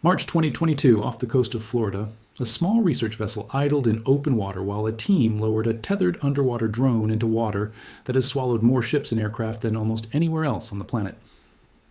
March 2022, off the coast of Florida, a small research vessel idled in open water while a team lowered a tethered underwater drone into water that has swallowed more ships and aircraft than almost anywhere else on the planet.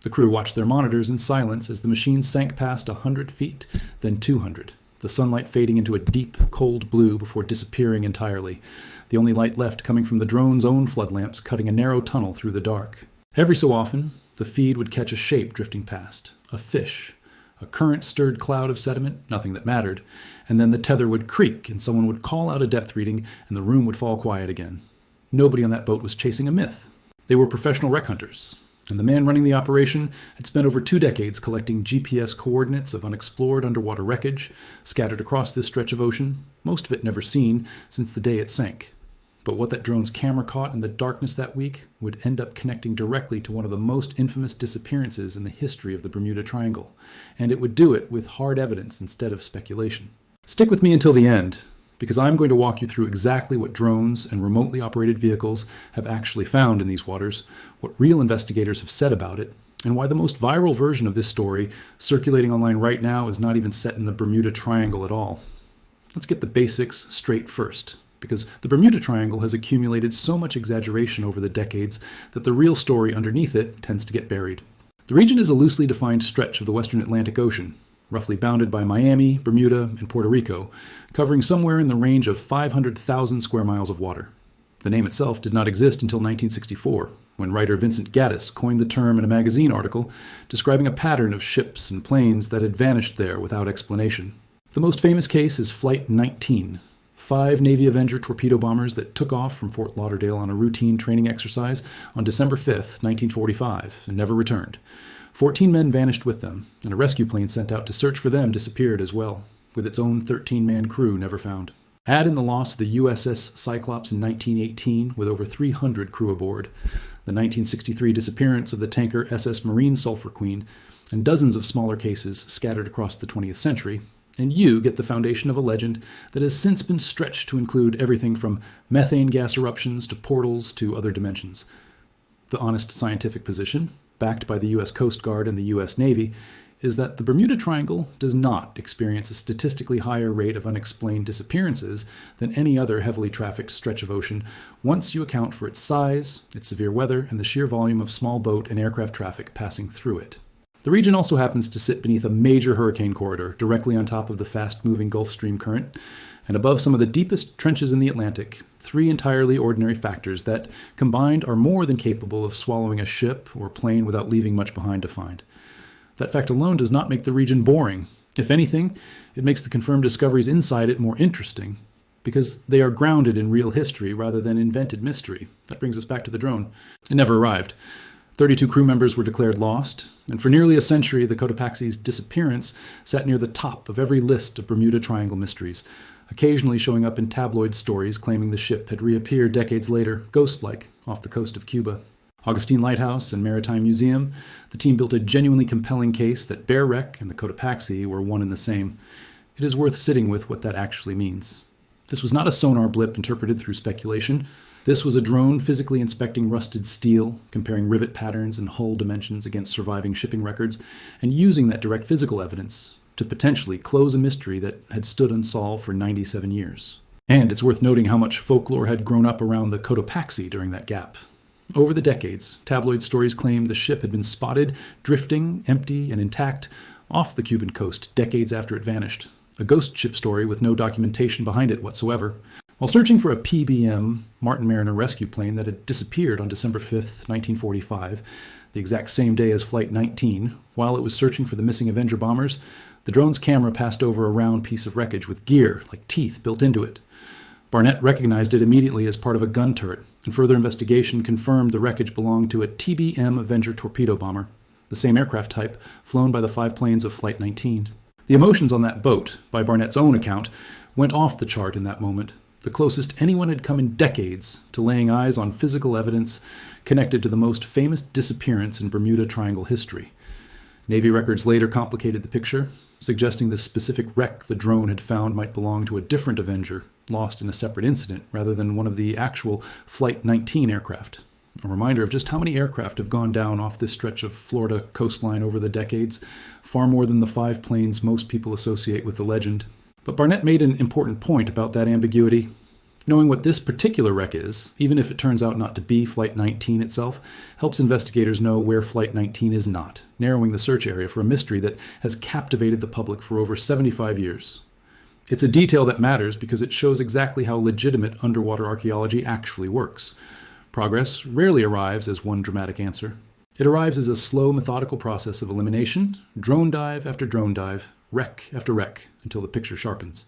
The crew watched their monitors in silence as the machine sank past 100 feet, then 200, the sunlight fading into a deep, cold blue before disappearing entirely, the only light left coming from the drone's own flood lamps cutting a narrow tunnel through the dark. Every so often, the feed would catch a shape drifting past, a fish, a current-stirred cloud of sediment, nothing that mattered, and then the tether would creak and someone would call out a depth reading and the room would fall quiet again. Nobody on that boat was chasing a myth. They were professional wreck hunters, and the man running the operation had spent over 2 decades collecting GPS coordinates of unexplored underwater wreckage scattered across this stretch of ocean, most of it never seen since the day it sank. But what that drone's camera caught in the darkness that week would end up connecting directly to one of the most infamous disappearances in the history of the Bermuda Triangle, and it would do it with hard evidence instead of speculation. Stick with me until the end, because I'm going to walk you through exactly what drones and remotely operated vehicles have actually found in these waters, what real investigators have said about it, and why the most viral version of this story circulating online right now is not even set in the Bermuda Triangle at all. Let's get the basics straight first, because the Bermuda Triangle has accumulated so much exaggeration over the decades that the real story underneath it tends to get buried. The region is a loosely defined stretch of the western Atlantic Ocean, roughly bounded by Miami, Bermuda, and Puerto Rico, covering somewhere in the range of 500,000 square miles of water. The name itself did not exist until 1964, when writer Vincent Gaddis coined the term in a magazine article describing a pattern of ships and planes that had vanished there without explanation. The most famous case is Flight 19, 5 Navy Avenger torpedo bombers that took off from Fort Lauderdale on a routine training exercise on December 5, 1945, and never returned. 14 men vanished with them, and a rescue plane sent out to search for them disappeared as well, with its own 13-man crew never found. Add in the loss of the USS Cyclops in 1918 with over 300 crew aboard, the 1963 disappearance of the tanker SS Marine Sulphur Queen, and dozens of smaller cases scattered across the 20th century, and you get the foundation of a legend that has since been stretched to include everything from methane gas eruptions to portals to other dimensions. The honest scientific position, backed by the U.S. Coast Guard and the U.S. Navy, is that the Bermuda Triangle does not experience a statistically higher rate of unexplained disappearances than any other heavily trafficked stretch of ocean once you account for its size, its severe weather, and the sheer volume of small boat and aircraft traffic passing through it. The region also happens to sit beneath a major hurricane corridor directly on top of the fast-moving Gulf Stream current, and above some of the deepest trenches in the Atlantic, 3 entirely ordinary factors that, combined, are more than capable of swallowing a ship or plane without leaving much behind to find. That fact alone does not make the region boring. If anything, it makes the confirmed discoveries inside it more interesting, because they are grounded in real history rather than invented mystery. That brings us back to the drone. It never arrived. 32 crew members were declared lost, and for nearly a century, the Kotapaxi's disappearance sat near the top of every list of Bermuda Triangle mysteries, occasionally showing up in tabloid stories claiming the ship had reappeared decades later, ghost-like, off the coast of Cuba. Augustine Lighthouse and Maritime Museum, the team built a genuinely compelling case that Bear Wreck and the Kotapaxi were one and the same. It is worth sitting with what that actually means. This was not a sonar blip interpreted through speculation. This was a drone physically inspecting rusted steel, comparing rivet patterns and hull dimensions against surviving shipping records, and using that direct physical evidence to potentially close a mystery that had stood unsolved for 97 years. And it's worth noting how much folklore had grown up around the Kotapaxi during that gap. Over the decades, tabloid stories claimed the ship had been spotted, drifting, empty, and intact, off the Cuban coast decades after it vanished. A ghost ship story with no documentation behind it whatsoever. While searching for a PBM, Martin Mariner rescue plane that had disappeared on December 5, 1945, the exact same day as Flight 19, while it was searching for the missing Avenger bombers, the drone's camera passed over a round piece of wreckage with gear, like teeth, built into it. Barnette recognized it immediately as part of a gun turret, and further investigation confirmed the wreckage belonged to a TBM Avenger torpedo bomber, the same aircraft type flown by the 5 planes of Flight 19. The emotions on that boat, by Barnett's own account, went off the chart in that moment, the closest anyone had come in decades to laying eyes on physical evidence connected to the most famous disappearance in Bermuda Triangle history. Navy records later complicated the picture, suggesting the specific wreck the drone had found might belong to a different Avenger, lost in a separate incident, rather than one of the actual Flight 19 aircraft. a reminder of just how many aircraft have gone down off this stretch of Florida coastline over the decades, far more than the 5 planes most people associate with the legend. But Barnette made an important point about that ambiguity. Knowing what this particular wreck is, even if it turns out not to be Flight 19 itself, helps investigators know where Flight 19 is not, narrowing the search area for a mystery that has captivated the public for over 75 years. It's a detail that matters because it shows exactly how legitimate underwater archaeology actually works. Progress rarely arrives as one dramatic answer. It arrives as a slow, methodical process of elimination, drone dive after drone dive, wreck after wreck, until the picture sharpens.